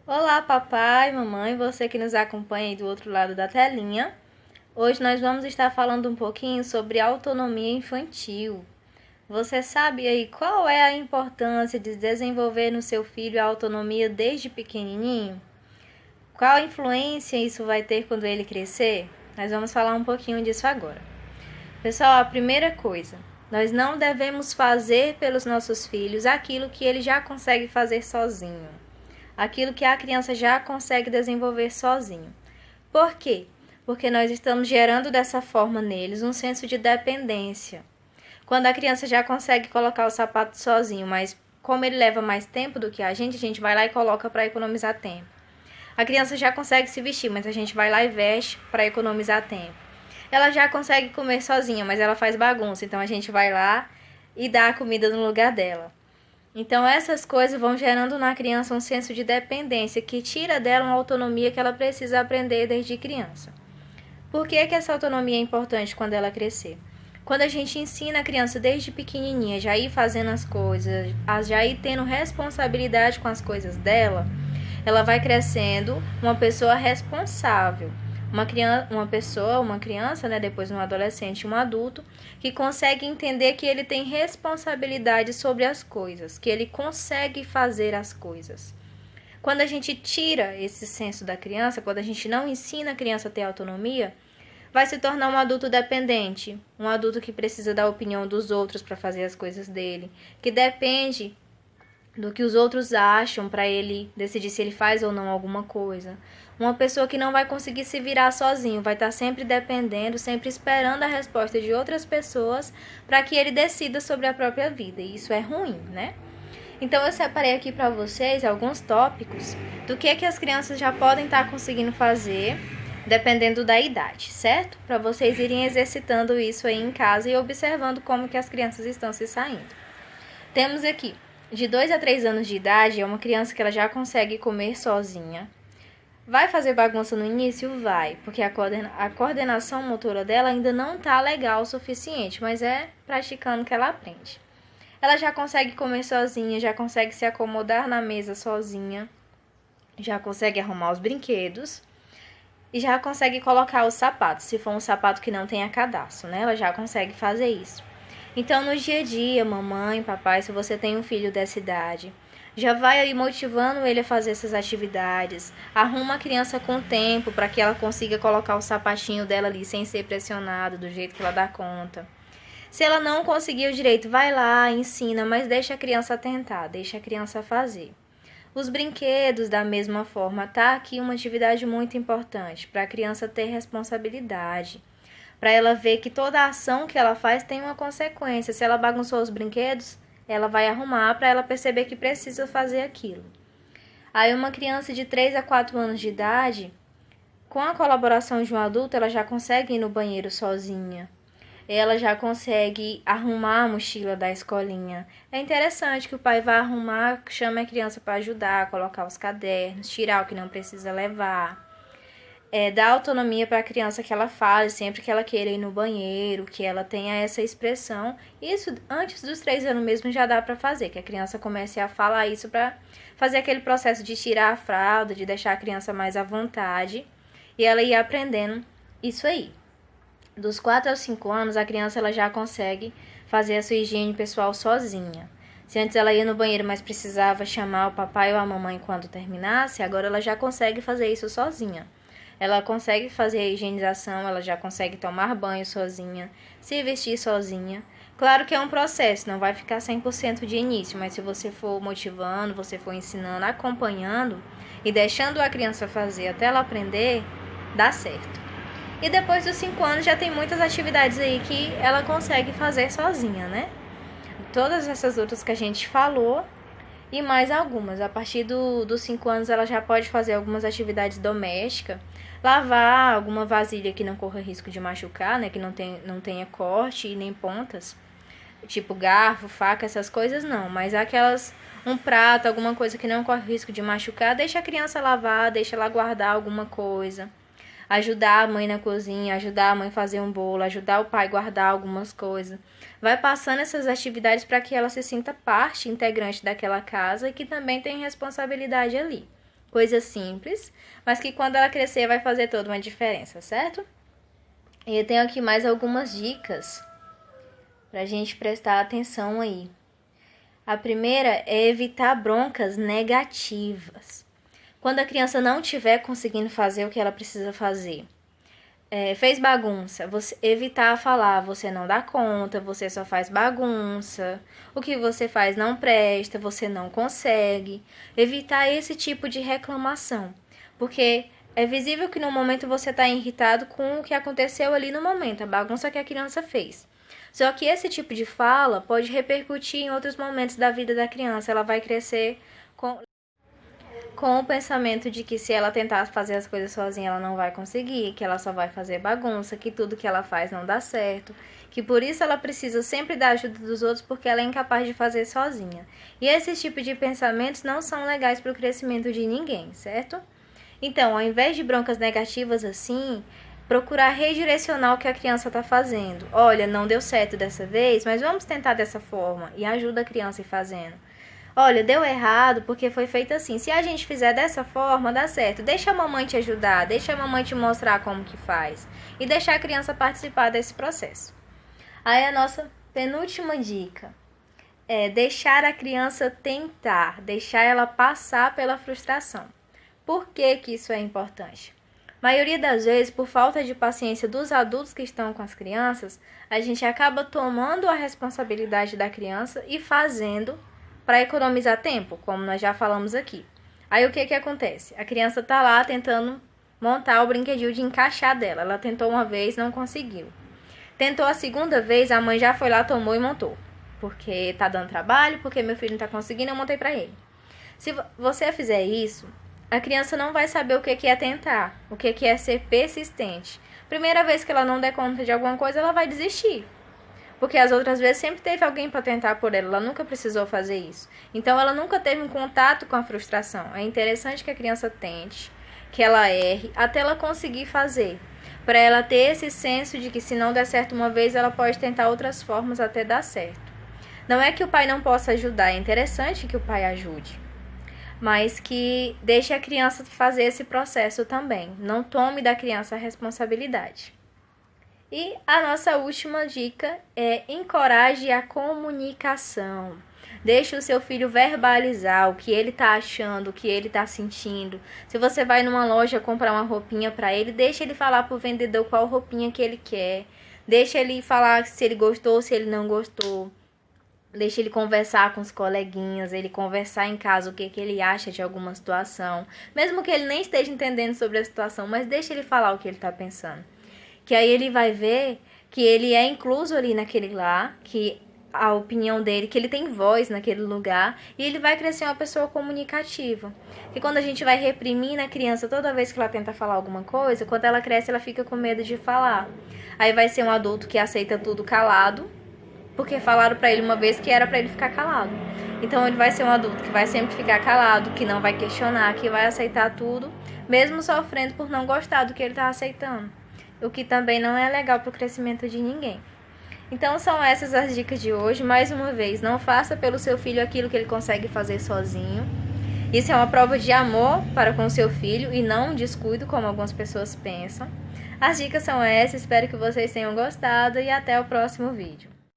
Olá, papai, mamãe, você que nos acompanha aí do outro lado da telinha. Hoje nós vamos estar falando um pouquinho sobre autonomia infantil. Você sabe aí qual é a importância de desenvolver no seu filho a autonomia desde pequenininho? Qual influência isso vai ter quando ele crescer? Nós vamos falar um pouquinho disso agora. Pessoal, a primeira coisa, nós não devemos fazer pelos nossos filhos aquilo que ele já consegue fazer sozinho. Aquilo que a criança já consegue desenvolver sozinho. Por quê? Porque nós estamos gerando dessa forma neles um senso de dependência. Quando a criança já consegue colocar o sapato sozinho, mas como ele leva mais tempo do que a gente vai lá e coloca para economizar tempo. A criança já consegue se vestir, mas a gente vai lá e veste para economizar tempo. Ela já consegue comer sozinha, mas ela faz bagunça, então a gente vai lá e dá a comida no lugar dela. Então essas coisas vão gerando na criança um senso de dependência que tira dela uma autonomia que ela precisa aprender desde criança. Por que essa autonomia é importante quando ela crescer? Quando a gente ensina a criança desde pequenininha já ir fazendo as coisas, já ir tendo responsabilidade com as coisas dela, ela vai crescendo uma pessoa responsável. Uma criança, né, depois um adolescente, um adulto, que consegue entender que ele tem responsabilidade sobre as coisas, que ele consegue fazer as coisas. Quando a gente tira esse senso da criança, quando a gente não ensina a criança a ter autonomia, vai se tornar um adulto dependente, um adulto que precisa da opinião dos outros para fazer as coisas dele, que depende do que os outros acham para ele decidir se ele faz ou não alguma coisa. Uma pessoa que não vai conseguir se virar sozinho, vai estar sempre dependendo, sempre esperando a resposta de outras pessoas para que ele decida sobre a própria vida. E isso é ruim, né? Então eu separei aqui para vocês alguns tópicos do que as crianças já podem estar conseguindo fazer dependendo da idade, certo? Para vocês irem exercitando isso aí em casa e observando como que as crianças estão se saindo. Temos aqui de 2 a 3 anos de idade, é uma criança que ela já consegue comer sozinha. Vai fazer bagunça no início? Vai, porque a coordenação motora dela ainda não tá legal o suficiente, mas é praticando que ela aprende. Ela já consegue comer sozinha, já consegue se acomodar na mesa sozinha, já consegue arrumar os brinquedos e já consegue colocar os sapatos, se for um sapato que não tenha cadarço, né? Ela já consegue fazer isso. Então, no dia a dia, mamãe, papai, se você tem um filho dessa idade, já vai aí motivando ele a fazer essas atividades. Arruma a criança com tempo para que ela consiga colocar o sapatinho dela ali sem ser pressionada, do jeito que ela dá conta. Se ela não conseguir o direito, vai lá, ensina, mas deixa a criança tentar, deixa a criança fazer. Os brinquedos, da mesma forma, tá aqui uma atividade muito importante para a criança ter responsabilidade, para ela ver que toda ação que ela faz tem uma consequência. Se ela bagunçou os brinquedos, ela vai arrumar para ela perceber que precisa fazer aquilo. Aí uma criança de 3 a 4 anos de idade, com a colaboração de um adulto, ela já consegue ir no banheiro sozinha. Ela já consegue arrumar a mochila da escolinha. É interessante que o pai vá arrumar, chame a criança para ajudar, colocar os cadernos, tirar o que não precisa levar. Dar autonomia para a criança que ela fale sempre que ela queira ir no banheiro, que ela tenha essa expressão. Isso antes dos 3 anos mesmo já dá para fazer, que a criança comece a falar isso para fazer aquele processo de tirar a fralda, de deixar a criança mais à vontade e ela ir aprendendo isso aí. Dos 4 aos 5 anos, a criança ela já consegue fazer a sua higiene pessoal sozinha. Se antes ela ia no banheiro, mas precisava chamar o papai ou a mamãe quando terminasse, agora ela já consegue fazer isso sozinha. Ela consegue fazer a higienização, ela já consegue tomar banho sozinha, se vestir sozinha. Claro que é um processo, não vai ficar 100% de início, mas se você for motivando, você for ensinando, acompanhando e deixando a criança fazer até ela aprender, dá certo. E depois dos 5 anos já tem muitas atividades aí que ela consegue fazer sozinha, né? Todas essas outras que a gente falou e mais algumas. A partir dos 5 anos ela já pode fazer algumas atividades domésticas, lavar alguma vasilha que não corra risco de machucar, né? Que não tenha corte e nem pontas, tipo garfo, faca, essas coisas não. Mas aquelas, um prato, alguma coisa que não corre risco de machucar, deixa a criança lavar, deixa ela guardar alguma coisa. Ajudar a mãe na cozinha, ajudar a mãe a fazer um bolo, ajudar o pai a guardar algumas coisas. Vai passando essas atividades para que ela se sinta parte integrante daquela casa e que também tem responsabilidade ali. Coisa simples, mas que quando ela crescer vai fazer toda uma diferença, certo? E eu tenho aqui mais algumas dicas pra gente prestar atenção aí. A primeira é evitar broncas negativas. Quando a criança não estiver conseguindo fazer o que ela precisa fazer, fez bagunça, você evitar falar, você não dá conta, você só faz bagunça, o que você faz não presta, você não consegue. Evitar esse tipo de reclamação, porque é visível que no momento você está irritado com o que aconteceu ali no momento, a bagunça que a criança fez. Só que esse tipo de fala pode repercutir em outros momentos da vida da criança. Ela vai crescer com o pensamento de que se ela tentar fazer as coisas sozinha, ela não vai conseguir, que ela só vai fazer bagunça, que tudo que ela faz não dá certo, que por isso ela precisa sempre da ajuda dos outros porque ela é incapaz de fazer sozinha. E esses tipos de pensamentos não são legais para o crescimento de ninguém, certo? Então, ao invés de broncas negativas assim, procurar redirecionar o que a criança está fazendo. Olha, não deu certo dessa vez, mas vamos tentar dessa forma. E ajuda a criança a ir fazendo. Olha, deu errado porque foi feito assim. Se a gente fizer dessa forma, dá certo. Deixa a mamãe te ajudar, deixa a mamãe te mostrar como que faz. E deixar a criança participar desse processo. Aí a nossa penúltima dica é deixar a criança tentar, deixar ela passar pela frustração. Por que que isso é importante? A maioria das vezes, por falta de paciência dos adultos que estão com as crianças, a gente acaba tomando a responsabilidade da criança e fazendo para economizar tempo, como nós já falamos aqui. Aí o que que acontece? A criança está lá tentando montar o brinquedinho de encaixar dela. Ela tentou uma vez, não conseguiu. Tentou a segunda vez, a mãe já foi lá, tomou e montou. Porque tá dando trabalho, porque meu filho não tá conseguindo, eu montei para ele. Se você fizer isso, a criança não vai saber o que é tentar, o que é ser persistente. Primeira vez que ela não der conta de alguma coisa, ela vai desistir. Porque as outras vezes sempre teve alguém para tentar por ela, ela nunca precisou fazer isso. Então ela nunca teve um contato com a frustração. É interessante que a criança tente, que ela erre, até ela conseguir fazer. Para ela ter esse senso de que se não der certo uma vez, ela pode tentar outras formas até dar certo. Não é que o pai não possa ajudar, é interessante que o pai ajude. Mas que deixe a criança fazer esse processo também. Não tome da criança a responsabilidade. E a nossa última dica é encoraje a comunicação. Deixe o seu filho verbalizar o que ele está achando, o que ele está sentindo. Se você vai numa loja comprar uma roupinha para ele, deixe ele falar para o vendedor qual roupinha que ele quer. Deixe ele falar se ele gostou ou se ele não gostou. Deixa ele conversar com os coleguinhas, ele conversar em casa o que ele acha de alguma situação. Mesmo que ele nem esteja entendendo sobre a situação, mas deixa ele falar o que ele está pensando. Que aí ele vai ver que ele é incluso ali naquele lá, que a opinião dele, que ele tem voz naquele lugar, e ele vai crescer uma pessoa comunicativa. E quando a gente vai reprimir na criança toda vez que ela tenta falar alguma coisa, quando ela cresce ela fica com medo de falar. Aí vai ser um adulto que aceita tudo calado, porque falaram pra ele uma vez que era pra ele ficar calado. Então ele vai ser um adulto que vai sempre ficar calado, que não vai questionar, que vai aceitar tudo, mesmo sofrendo por não gostar do que ele tá aceitando. O que também não é legal pro crescimento de ninguém. Então são essas as dicas de hoje. Mais uma vez, não faça pelo seu filho aquilo que ele consegue fazer sozinho. Isso é uma prova de amor para com o seu filho e não um descuido, como algumas pessoas pensam. As dicas são essas, espero que vocês tenham gostado e até o próximo vídeo.